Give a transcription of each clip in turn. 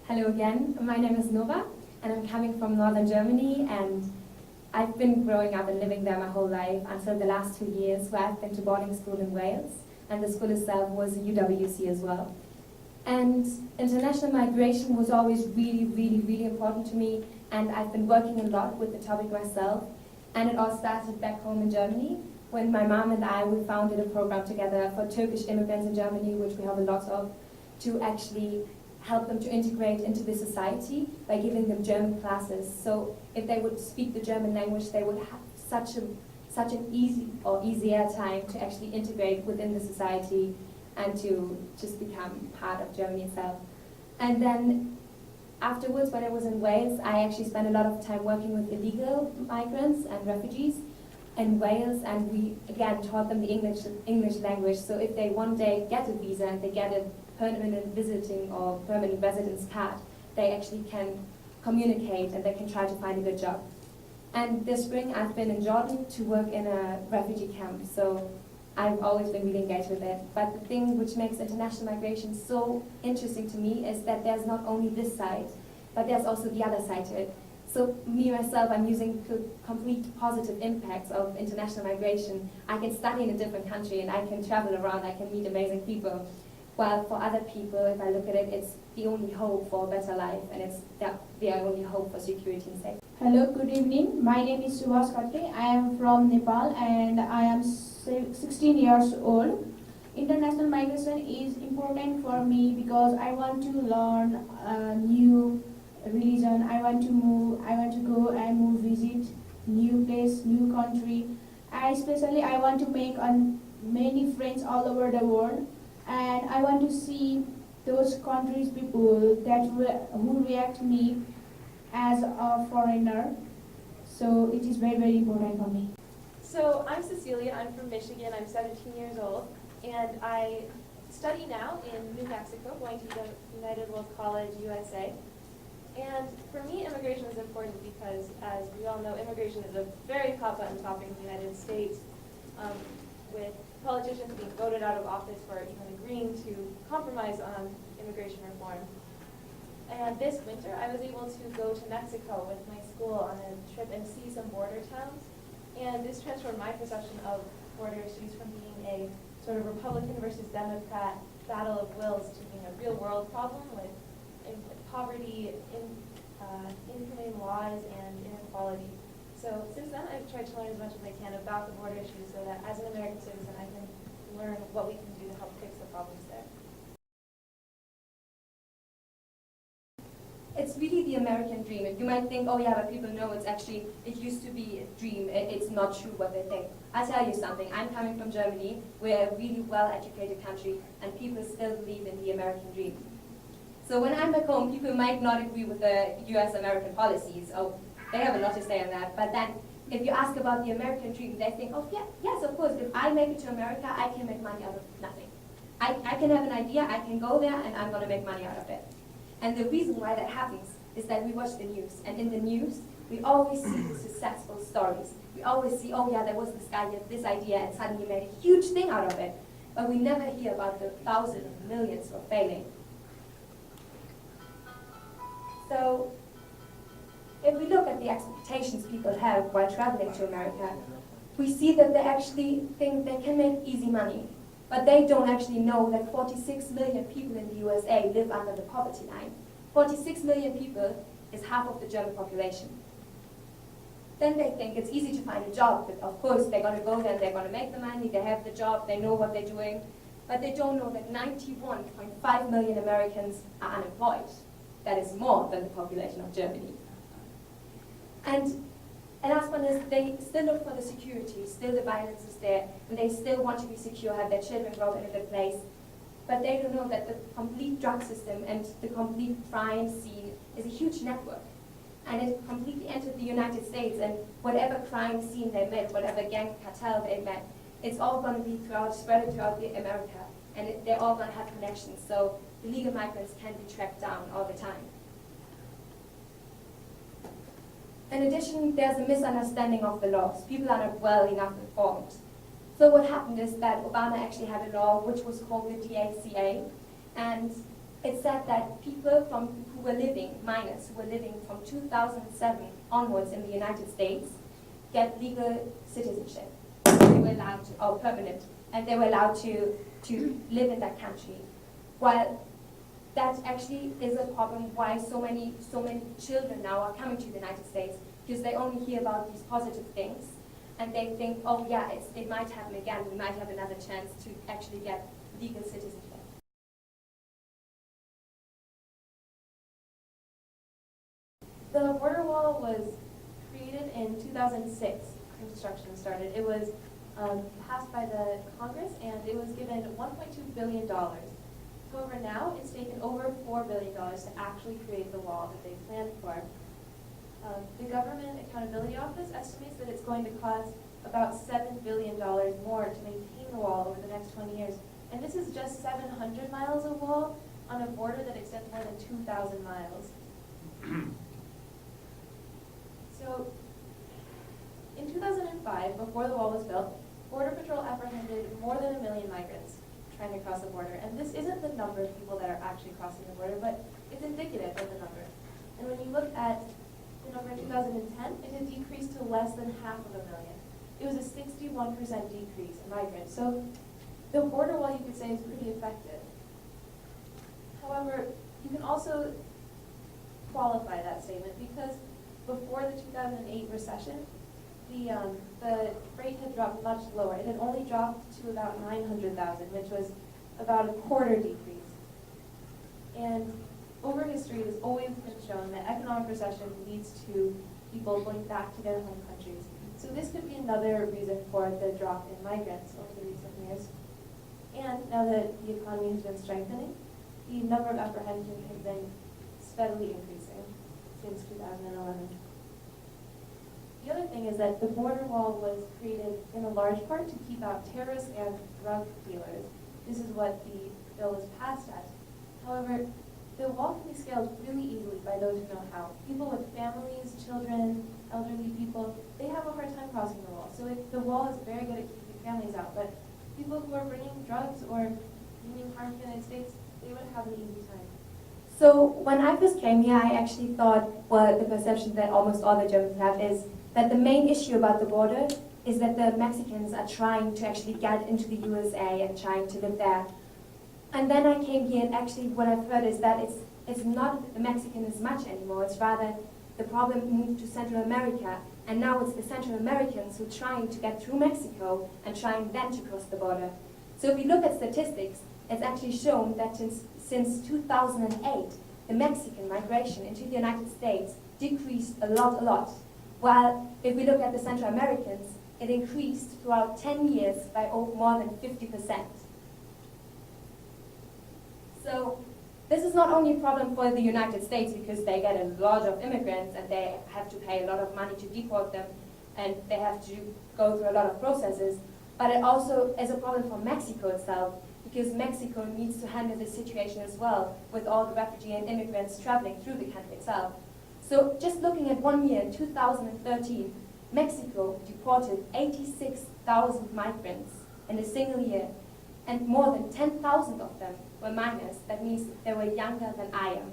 Hello again, my name is Nora and I'm coming from northern Germany, and I've been growing up and living there my whole life until the last 2 years, where I've been to boarding school in Wales, and the school itself was a UWC as well. And international migration was always really important to me, and I've been working a lot with the topic myself. And it all started back home in Germany when my mom and we founded a program together for Turkish immigrants in Germany, which we have a lot of, to actually help them to integrate into the society by giving them German classes. So if they would speak the German language, they would have such an easier time to actually integrate within the society and to just become part of Germany itself. And then afterwards, when I was in Wales, I actually spent a lot of time working with illegal migrants and refugees in Wales, and we again taught them the English language. So if they one day get a visa and they get a permanent visiting or permanent residence card, they actually can communicate and they can try to find a good job. And this spring I've been in Jordan to work in a refugee camp, so I've always been really engaged with it. But the thing which makes international migration so interesting to me is that there's not only this side, but there's also the other side to it. So me, myself, I'm using complete positive impacts of international migration. I can study in a different country and I can travel around, I can meet amazing people. While for other people, if I look at it, it's the only hope for a better life, and it's the only hope for security and safety. Hello, good evening. My name is Subhas Khatre. I am from Nepal and I am 16 years old. International migration is important for me because I want to learn a new religion. I want to move. I want to go and visit new place, new country. Especially, I want to make many friends all over the world. And I want to see those countries' people who react me as a foreigner. So it is very important for me. So I'm Cecilia, I'm from Michigan, I'm 17 years old, and I study now in New Mexico, going to the United World College, USA. And for me, immigration is important because, as we all know, immigration is a very hot button topic in the United States, with politicians being voted out of office for even agreeing to compromise on immigration reform. And this winter, I was able to go to Mexico with my school on a trip and see some border towns. And this transformed my perception of border issues from being a sort of Republican versus Democrat battle of wills to being a real world problem with poverty, inhumane laws, and inequality. So since then, I've tried to learn as much as I can about the border issues so that as an American citizen, I can learn what we can do to help fix the problems there. It's really the American dream. And you might think, oh yeah, but people know it used to be a dream. It's not true what they think. I'll tell you something. I'm coming from Germany. We're a really well-educated country, and people still believe in the American dream. So when I'm back home, people might not agree with the US-American policies. Oh, they have a lot to say on that. But then if you ask about the American dream, they think, oh yeah, yes, of course, if I make it to America, I can make money out of nothing. I can have an idea, I can go there, and I'm going to make money out of it. And the reason why that happens is that we watch the news. And in the news, we always see the successful stories. We always see, oh yeah, there was this guy who had this idea and suddenly made a huge thing out of it. But we never hear about the thousands and millions who are failing. So if we look at the expectations people have while traveling to America, we see that they actually think they can make easy money. But they don't actually know that 46 million people in the USA live under the poverty line. 46 million people is half of the German population. Then they think it's easy to find a job, but of course they're going to go there and they're going to make the money, they have the job, they know what they're doing. But they don't know that 91.5 million Americans are unemployed. That is more than the population of Germany. And last one is they still look for the security, still the violence is there, and they still want to be secure, have their children grow up in a good place. But they don't know that the complete drug system and the complete crime scene is a huge network. And it completely entered the United States, and whatever crime scene they met, whatever gang cartel they met, it's all going to be spread throughout America, and they're all going to have connections. So illegal migrants can be tracked down all the time. In addition, there's a misunderstanding of the laws. People are not well enough informed. So what happened is that Obama actually had a law which was called the DACA, and it said that people who who were living, minors who were living from 2007 onwards in the United States, get legal citizenship. They were allowed to, or permanent, and they were allowed to live in that country. While that actually is a problem why so many children now are coming to the United States, because they only hear about these positive things, and they think, oh yeah, it might happen again, we might have another chance to actually get legal citizenship. The border wall was created in 2006. Construction started. It was passed by the Congress, and it was given $1.2 billion. However, now it's taken over $4 billion to actually create the wall that they planned for. The Government Accountability Office estimates that it's going to cost about $7 billion more to maintain the wall over the next 20 years. And this is just 700 miles of wall on a border that extends more than 2,000 miles. So, in 2005, before the wall was built, Border Patrol apprehended more than 1 million migrants trying to cross the border. And this isn't the number of people that are actually crossing the border, but it's indicative of the number. And when you look at the number in 2010, it had decreased to less than 500,000. It was a 61% decrease in migrants. So the border wall, you could say, is pretty effective. However, you can also qualify that statement because before the 2008 recession, the rate had dropped much lower. It had only dropped to about 900,000, which was about a quarter decrease. And over history, it has always been shown that economic recession leads to people going back to their home countries. So this could be another reason for the drop in migrants over the recent years. And now that the economy has been strengthening, the number of apprehensions has been steadily increasing since 2011. The other thing is that the border wall was created in a large part to keep out terrorists and drug dealers. This is what the bill was passed as. However, the wall can be scaled really easily by those who know how. People with families, children, elderly people, they have a hard time crossing the wall. So the wall is very good at keeping families out, but people who are bringing drugs or bringing harm to the United States, they would have an easy time. So when I first came here, I actually thought, well, the perception that almost all the Germans have is that the main issue about the border is that the Mexicans are trying to actually get into the USA and trying to live there. And then I came here, and actually what I've heard is that it's not the Mexicans much anymore. It's rather the problem moved to Central America, and now it's the Central Americans who are trying to get through Mexico and trying then to cross the border. So if you look at statistics, it's actually shown that since 2008, the Mexican migration into the United States decreased a lot. While if we look at the Central Americans, it increased throughout 10 years by more than 50%. So this is not only a problem for the United States because they get a lot of immigrants and they have to pay a lot of money to deport them and they have to go through a lot of processes, but it also is a problem for Mexico itself because Mexico needs to handle this situation as well with all the refugee and immigrants traveling through the country itself. So just looking at 1 year, in 2013, Mexico deported 86,000 migrants in a single year, and more than 10,000 of them were minors. That means they were younger than I am.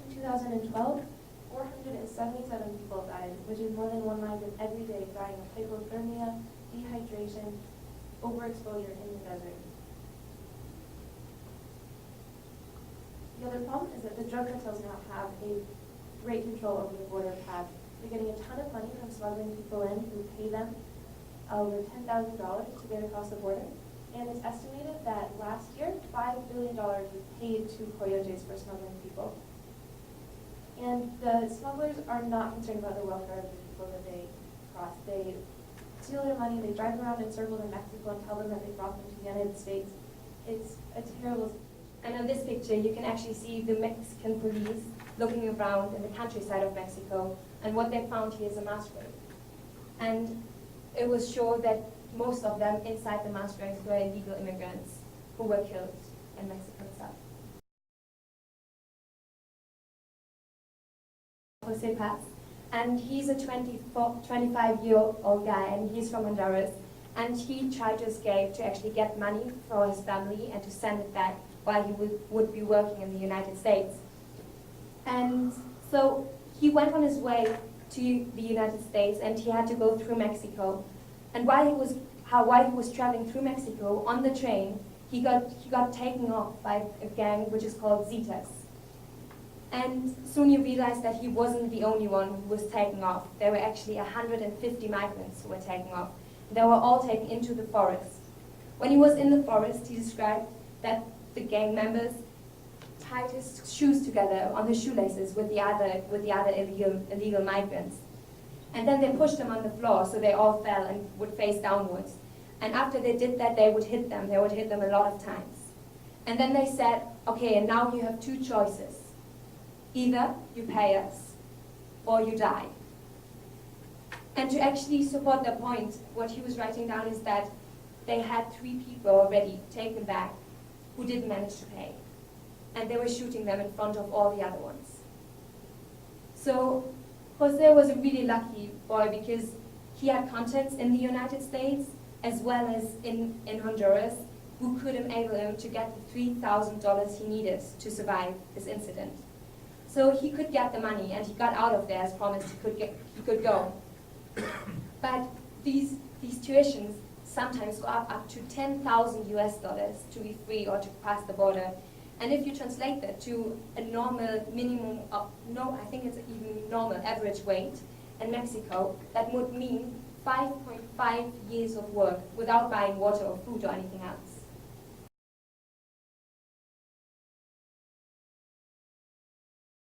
In 2012, 477 people died, which is more than one migrant every day dying of hypothermia, dehydration, overexposure in the desert. The other problem is that the drug cartels now have a great control over the border path. They're getting a ton of money from smuggling people in who pay them over $10,000 to get across the border. And it's estimated that last year, $5 billion was paid to coyotes for smuggling people. And the smugglers are not concerned about the welfare of the people that they cross. They steal their money, they drive around in circles in Mexico and tell them that they brought them to the United States. It's a terrible situation. And on this picture, you can actually see the Mexican police looking around in the countryside of Mexico, and what they found here is a mass grave. And it was shown that most of them inside the mass graves were illegal immigrants who were killed in Mexico itself. Jose Paz, and he's a 25-year-old guy, and he's from Honduras. and he tried to escape to actually get money for his family and to send it back while he would be working in the United States. And so he went on his way to the United States, and he had to go through Mexico. And while he was traveling through Mexico on the train, he got taken off by a gang which is called Zetas. And soon you realized that he wasn't the only one who was taken off. There were actually 150 migrants who were taken off. They were all taken into the forest. When he was in the forest, he described that the gang members tied his shoes together on his shoelaces with the other illegal migrants. And then they pushed them on the floor so they all fell and would face downwards. And after they did that, they would hit them. They would hit them a lot of times. And then they said, okay, and now you have two choices. Either you pay us or you die. And to actually support their point, what he was writing down is that they had 3 people already taken back who didn't manage to pay. And they were shooting them in front of all the other ones. So Jose was a really lucky boy because he had contacts in the United States as well as in Honduras who could enable him to get the $3,000 he needed to survive this incident. So he could get the money, and he got out of there as promised he could go. But these tuitions sometimes go up to $10,000 to be free or to pass the border. And if you translate that to a normal minimum of, I think it's even normal average wage in Mexico, that would mean 5.5 years of work without buying water or food or anything else.